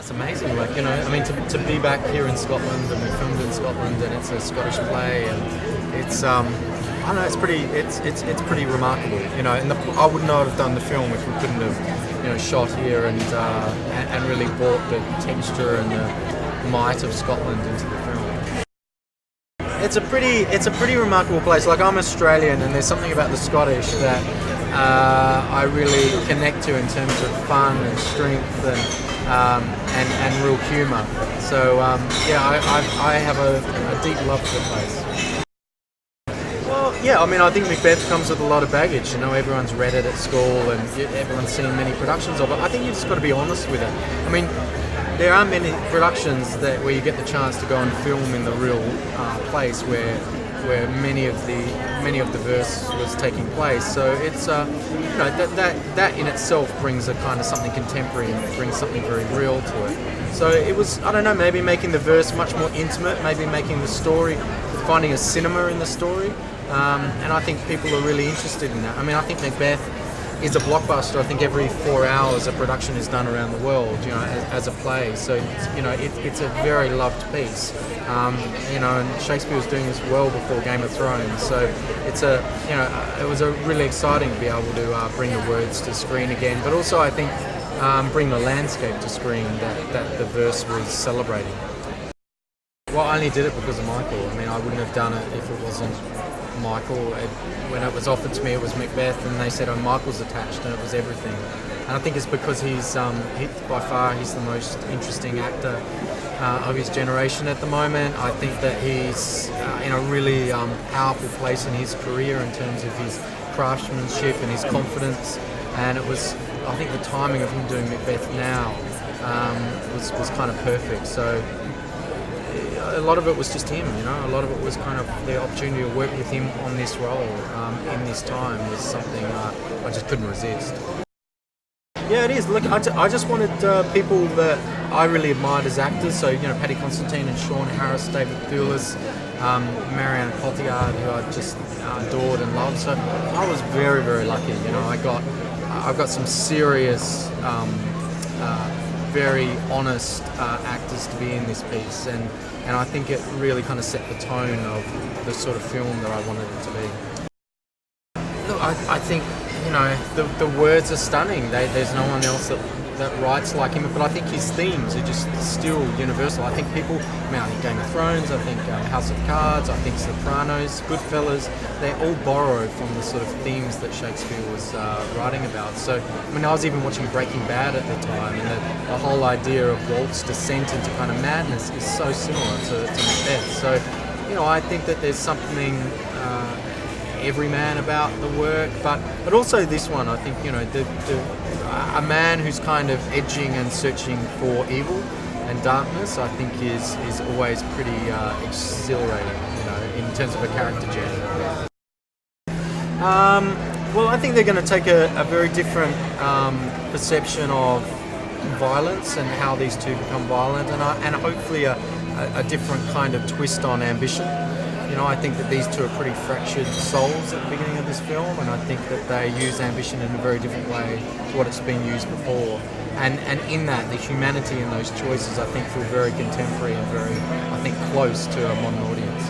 It's amazing, like, you know, I mean, to be back here in Scotland, and we filmed in Scotland, and it's a Scottish play, and it's I don't know, it's pretty remarkable, you know. And I would not have done the film if we couldn't have, you know, shot here and really brought the texture and the might of Scotland into the film. It's a pretty remarkable place. Like, I'm Australian, and there's something about the Scottish that I really connect to in terms of fun and strength and real humour. So yeah, I have a deep love for the place. Well, yeah, I mean, I think Macbeth comes with a lot of baggage. You know, everyone's read it at school, and everyone's seen many productions of it. I think you just got to be honest with it. I mean, there are many productions where you get the chance to go and film in the real place where many of the verse was taking place. So it's you know, that in itself brings a kind of something contemporary, and it brings something very real to it. So it was, I don't know, maybe making the verse much more intimate, maybe making the story, finding a cinema in the story, and I think people are really interested in that. I mean, I think Macbeth is a blockbuster. I think every 4 hours a production is done around the world, you know, as a play. So you know, it's a very loved piece. You know, and Shakespeare was doing this well before Game of Thrones. So it's it was a really exciting to be able to bring the words to screen again, but also I think bring the landscape to screen that the verse was celebrating. Well, I only did it because of Michael. I mean, I wouldn't have done it if it wasn't Michael. When it was offered to me, it was Macbeth, and they said, "Oh, Michael's attached," and it was everything. And I think it's because he's by far he's the most interesting actor of his generation at the moment. I think that he's in a really powerful place in his career in terms of his craftsmanship and his confidence. And it was, I think, the timing of him doing Macbeth now was kind of perfect. So a lot of it was just him, you know. A lot of it was kind of the opportunity to work with him on this role in this time was something I just couldn't resist. Yeah, it is. Look, I just wanted people that I really admired as actors. So, you know, Paddy, Considine and Sean Harris, David Thewlis, Marion Cotillard, who I just adored and loved. So I was very, very lucky. You know, I've got some serious, very honest actors to be in this piece, and I think it really kind of set the tone of the sort of film that I wanted it to be. Look, I think, you know, the words are stunning. There's no one else that writes like him, but I think his themes are just still universal. I think people, I think Game of Thrones, I think House of Cards, I think Sopranos, Goodfellas, they all borrow from the sort of themes that Shakespeare was writing about. So, I mean, I was even watching Breaking Bad at the time, and the whole idea of Walt's descent into kind of madness is so similar to Macbeth. So, you know, I think that there's something everyman about the work, but also this one, I think, you know, a man who's kind of edging and searching for evil and darkness, I think is always pretty exhilarating, you know, in terms of a character journey. Well, I think they're going to take a very different perception of violence and how these two become violent, and hopefully a different kind of twist on ambition. You know, I think that these two are pretty fractured souls at the beginning of this film, and I think that they use ambition in a very different way to what it's been used before. And in that, the humanity in those choices, I think, feel very contemporary and very, I think, close to a modern audience.